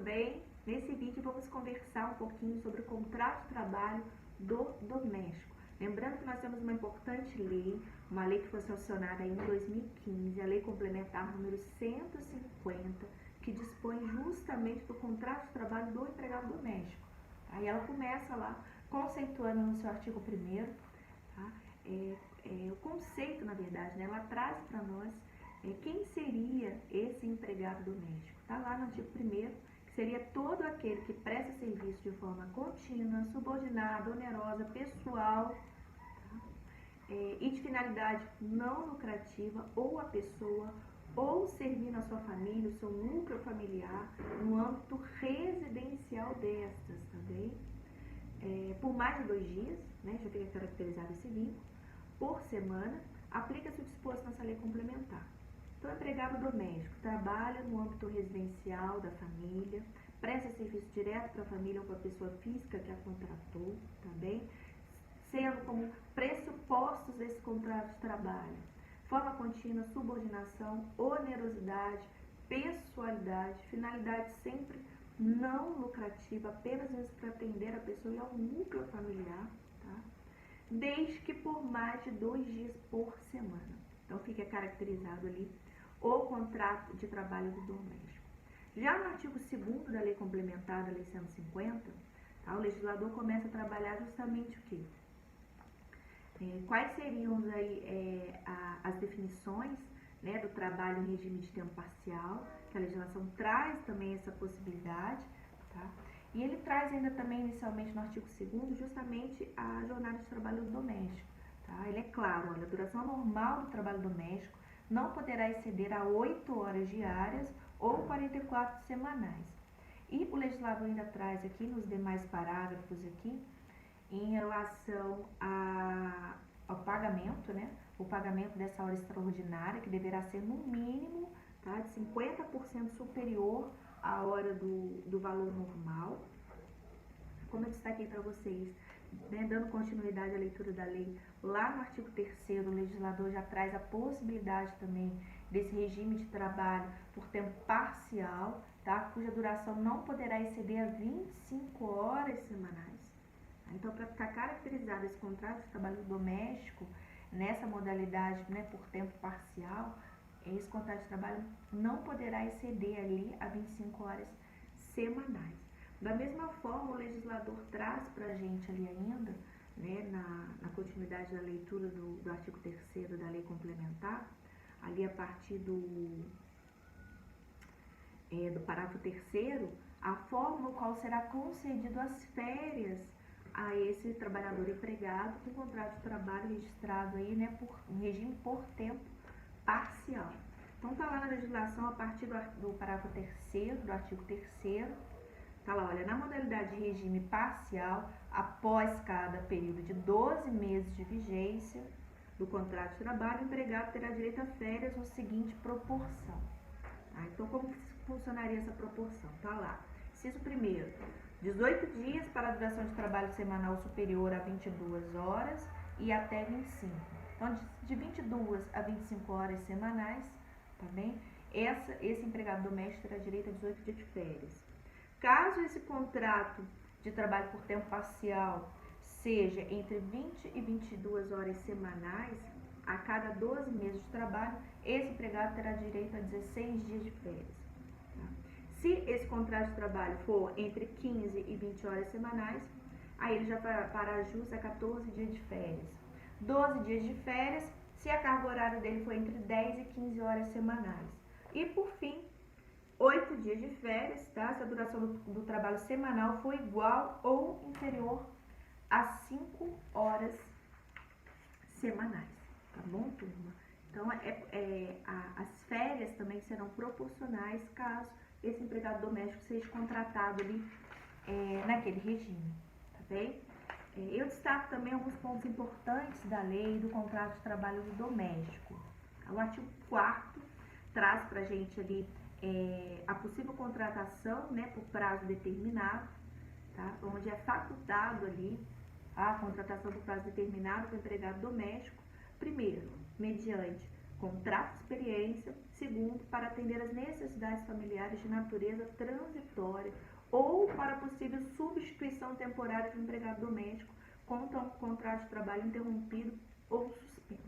bem? Nesse vídeo vamos conversar um pouquinho sobre o contrato de trabalho do doméstico. Lembrando que nós temos uma importante lei, uma lei que foi sancionada em 2015, a Lei Complementar número 150, que dispõe justamente do contrato de trabalho do empregado doméstico. Aí ela começa lá conceituando no seu artigo 1º, tá? O conceito, na verdade, né? Ela traz para nós quem seria esse empregado doméstico. Está lá no artigo 1º, que seria todo aquele que presta serviço de forma contínua, subordinada, onerosa, pessoal, tá? E de finalidade não lucrativa, ou a pessoa, ou servir na sua família, o seu núcleo familiar, no âmbito residencial destas, tá bem? Por mais de 2 dias, né, já fica caracterizado esse vínculo, por semana, aplica-se o disposto nessa lei complementar. Então, empregado doméstico trabalha no âmbito residencial da família, presta serviço direto para a família ou para a pessoa física que a contratou, tá bem? Sendo como pressupostos desse contrato de trabalho: forma contínua, subordinação, onerosidade, pessoalidade, finalidade sempre não lucrativa, apenas para atender a pessoa e ao núcleo familiar, tá? Desde que por mais de 2 dias por semana. Então, fica caracterizado ali o contrato de trabalho do doméstico. Já no artigo 2º da Lei Complementar, da Lei 150, tá, o legislador começa a trabalhar justamente o quê? Quais seriam aí, as definições, né, do trabalho em regime de tempo parcial, que a legislação traz também essa possibilidade, tá? E ele traz ainda também, inicialmente, no artigo 2º, justamente a jornada de trabalho doméstico. Tá? Ele é claro: olha, a duração normal do trabalho doméstico não poderá exceder a 8 horas diárias ou 44 semanais. E o legislador ainda traz aqui, nos demais parágrafos aqui, em relação ao pagamento, né? O pagamento dessa hora extraordinária, que deverá ser no mínimo, tá, de 50% superior à hora do valor normal. Como eu destaquei para vocês, né, dando continuidade à leitura da lei, lá no artigo 3º, o legislador já traz a possibilidade também desse regime de trabalho por tempo parcial, tá, cuja duração não poderá exceder a 25 horas semanais. Então, para ficar caracterizado esse contrato de trabalho doméstico nessa modalidade, né, por tempo parcial, esse contrato de trabalho não poderá exceder ali a 25 horas semanais. Da mesma forma, o legislador traz para a gente ali ainda, né, na continuidade da leitura do artigo 3º da Lei Complementar, ali a partir do parágrafo 3º, a forma no qual será concedido as férias a esse trabalhador empregado com contrato de trabalho registrado aí, né, em regime por tempo parcial. Então, está lá na legislação, a partir do parágrafo 3º, do artigo 3º, tá lá, olha, na modalidade de regime parcial, após cada período de 12 meses de vigência do contrato de trabalho, o empregado terá direito a férias na seguinte proporção. Tá? Então, como funcionaria essa proporção? Tá lá. Inciso 1º, 18 dias para a duração de trabalho semanal superior a 22 horas e até 25. Então, de 22 a 25 horas semanais, tá bem? Esse empregado doméstico terá direito a 18 dias de férias. Caso esse contrato de trabalho por tempo parcial seja entre 20 e 22 horas semanais, a cada 12 meses de trabalho, esse empregado terá direito a 16 dias de férias. Tá? Se esse contrato de trabalho for entre 15 e 20 horas semanais, aí ele já para jus a 14 dias de férias. 12 dias de férias se a carga horária dele for entre 10 e 15 horas semanais. E, por fim, 8 dias de férias, tá? Se a duração do trabalho semanal for igual ou inferior a 5 horas semanais, tá bom, turma? Então, as férias também serão proporcionais caso esse empregado doméstico seja contratado ali naquele regime, tá bem? Eu destaco também alguns pontos importantes da lei do contrato de trabalho doméstico. O artigo 4º traz pra gente ali a possível contratação, né, por prazo determinado, tá? Onde é facultado ali a contratação por prazo determinado para o empregado doméstico, primeiro, mediante contrato de experiência. Segundo, para atender as necessidades familiares de natureza transitória ou para possível substituição temporária de um empregado doméstico contra um contrato de trabalho interrompido ou suspenso.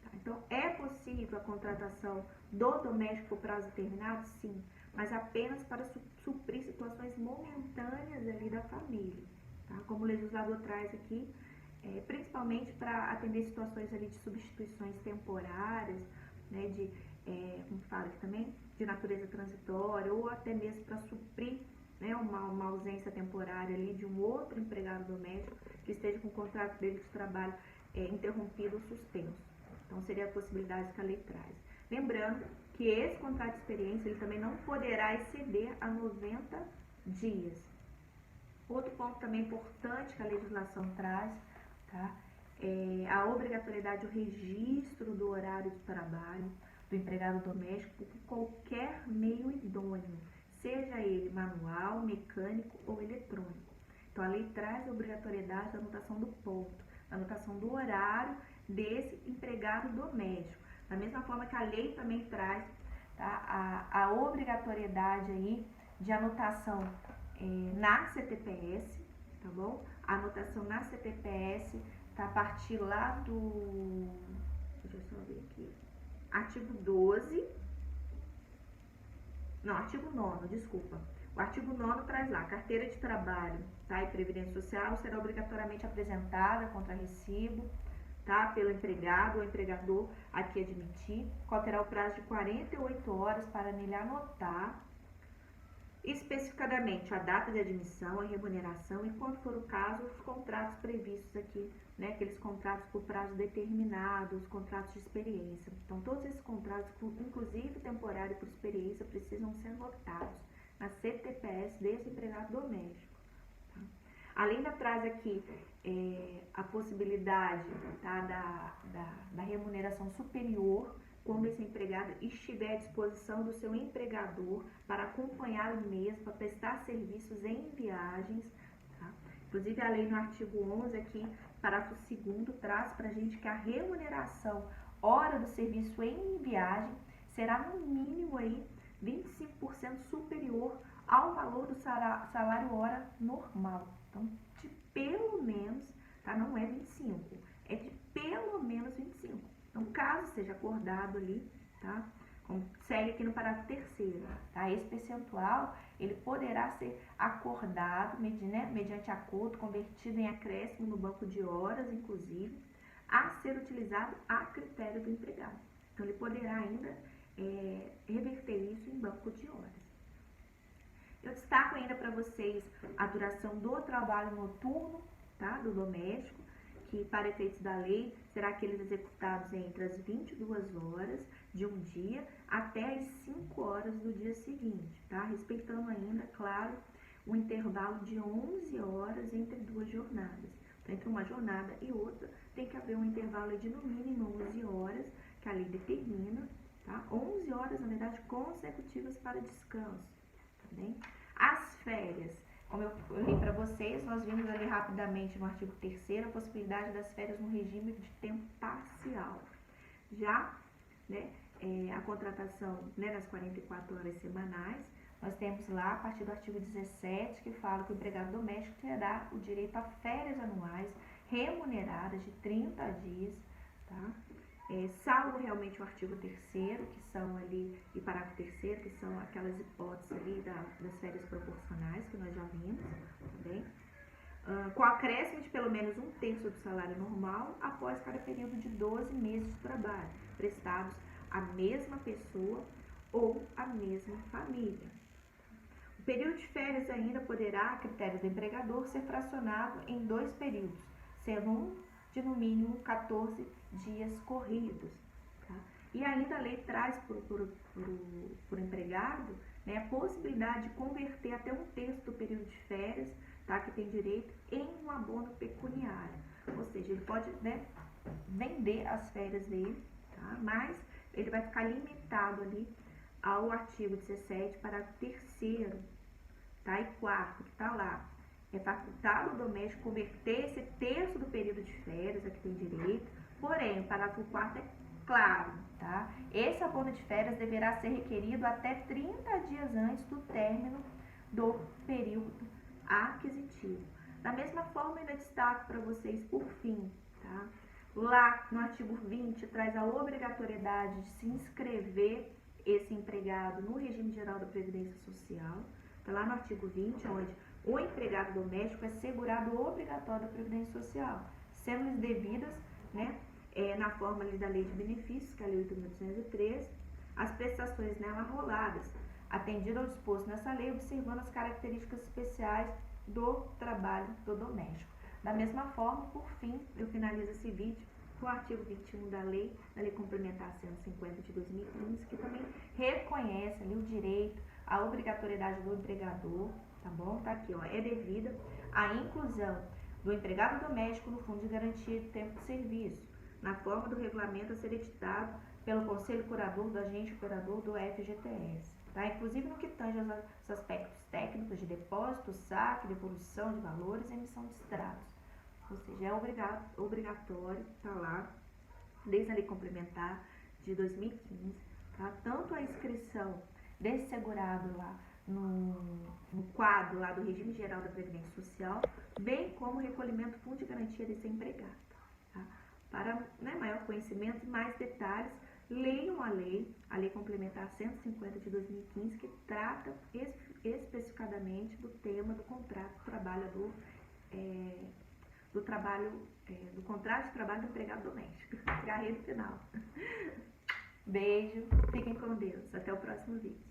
Tá? Então, é possível a contratação do doméstico por prazo determinado? Sim, mas apenas para suprir situações momentâneas ali da família, tá? Como o legislador traz aqui, principalmente para atender situações ali de substituições temporárias, né, como fala aqui também, de natureza transitória, ou até mesmo para suprir, né, uma ausência temporária ali de um outro empregado doméstico que esteja com o contrato dele de trabalho interrompido ou suspenso. Então, seria a possibilidade que a lei traz. Lembrando que esse contrato de experiência ele também não poderá exceder a 90 dias. Outro ponto também importante que a legislação traz, tá? É a obrigatoriedade do registro do horário de trabalho do empregado doméstico por qualquer meio idôneo, seja ele manual, mecânico ou eletrônico. Então, a lei traz a obrigatoriedade da anotação do ponto, da anotação do horário desse empregado doméstico. Da mesma forma que a lei também traz, tá, a obrigatoriedade aí de anotação na CTPS, tá bom? A anotação na CTPS tá a partir lá do, deixa eu só ver aqui, artigo 12, não, artigo 9º, desculpa. O artigo 9º traz lá, carteira de trabalho, tá, e previdência social será obrigatoriamente apresentada contra recibo, tá, pelo empregado ou empregador a que admitir, qual terá o prazo de 48 horas para nele anotar especificadamente a data de admissão, a remuneração e, quando for o caso, os contratos previstos aqui, né, aqueles contratos por prazo determinado, os contratos de experiência. Então, todos esses contratos, inclusive temporário por experiência, precisam ser anotados na CTPS desse empregado doméstico. Tá? Além ainda traz aqui a possibilidade, tá, da remuneração superior quando esse empregado estiver à disposição do seu empregador para acompanhar o mesmo, para prestar serviços em viagens. Tá? Inclusive, a lei no artigo 11 aqui, parágrafo 2º, traz para a gente que a remuneração hora do serviço em viagem será no mínimo aí 25% superior ao valor do salário hora normal. Então, de pelo menos, tá? Não é 25, é de pelo menos 25. Então, caso seja acordado ali, tá? Como segue aqui no parágrafo 3º, tá? Esse percentual, ele poderá ser acordado, mediante acordo, convertido em acréscimo no banco de horas, inclusive, a ser utilizado a critério do empregado. Então, ele poderá ainda reverter isso em banco de horas. Eu destaco ainda para vocês a duração do trabalho noturno, tá? Do doméstico, que para efeitos da lei será aqueles executados entre as 22 horas de um dia até as 5 horas do dia seguinte, tá? Respeitando ainda, claro, o intervalo de 11 horas entre duas jornadas. Então, entre uma jornada e outra, tem que haver um intervalo de no mínimo 11 horas, que a lei determina, tá? 11 horas, na verdade, consecutivas para descanso, tá bem? As férias. Como eu li para vocês, nós vimos ali rapidamente no artigo 3º a possibilidade das férias no regime de tempo parcial. Já, né, a contratação, né, nas 44 horas semanais, nós temos lá a partir do artigo 17 que fala que o empregado doméstico terá o direito a férias anuais remuneradas de 30 dias, tá? Salvo realmente o artigo 3º, que são ali, e parágrafo 3º, que são aquelas hipóteses ali das férias proporcionais, que nós já vimos, tá bem? Com acréscimo de pelo menos 1/3 do salário normal após cada período de 12 meses de trabalho, prestados à mesma pessoa ou à mesma família. O período de férias ainda poderá, a critério do empregador, ser fracionado em 2 períodos, sendo um de no mínimo 14 dias corridos. Tá? E ainda a lei traz para o empregado, né, a possibilidade de converter até 1/3 do período de férias, tá, que tem direito, em um abono pecuniário. Ou seja, ele pode, né, vender as férias dele, tá, mas ele vai ficar limitado ali ao artigo 17, parágrafo 3º, tá, e 4º, que está lá. É facultado ao doméstico converter esse terço do período de férias a que tem direito, porém, o parágrafo 4º é claro, tá? Esse abono de férias deverá ser requerido até 30 dias antes do término do período aquisitivo. Da mesma forma, ainda destaco para vocês, por fim, tá? Lá no artigo 20, traz a obrigatoriedade de se inscrever esse empregado no regime geral da Previdência Social. Está lá no artigo 20, onde o empregado doméstico é segurado obrigatório da Previdência Social, sendo-lhes devidas, né, na forma ali da Lei de Benefícios, que é a Lei 8.813, as prestações nela roladas, atendido ao disposto nessa lei, observando as características especiais do trabalho do doméstico. Da mesma forma, por fim, eu finalizo esse vídeo com o artigo 21 da Lei Complementar 150 de 2015, que também reconhece ali o direito, a obrigatoriedade do empregador, tá bom? Tá aqui, ó, é devida a inclusão do empregado doméstico no Fundo de Garantia de Tempo de Serviço, na forma do regulamento a ser editado pelo Conselho Curador do Agente Operador do FGTS, tá? Inclusive no que tange aos aspectos técnicos de depósito, saque, devolução de valores e emissão de extratos. Ou seja, é obrigatório, tá lá, desde a Lei Complementar de 2015, tá? Tanto a inscrição desse segurado lá no quadro lá do Regime Geral da Previdência Social, bem como o recolhimento do Fundo de Garantia desse empregado, tá? Para, né, maior conhecimento e mais detalhes, leiam a Lei Complementar 150 de 2015, que trata especificadamente do tema do contrato de trabalhador, do contrato de trabalho do empregado doméstico. Garredo final. Beijo, fiquem com Deus. Até o próximo vídeo.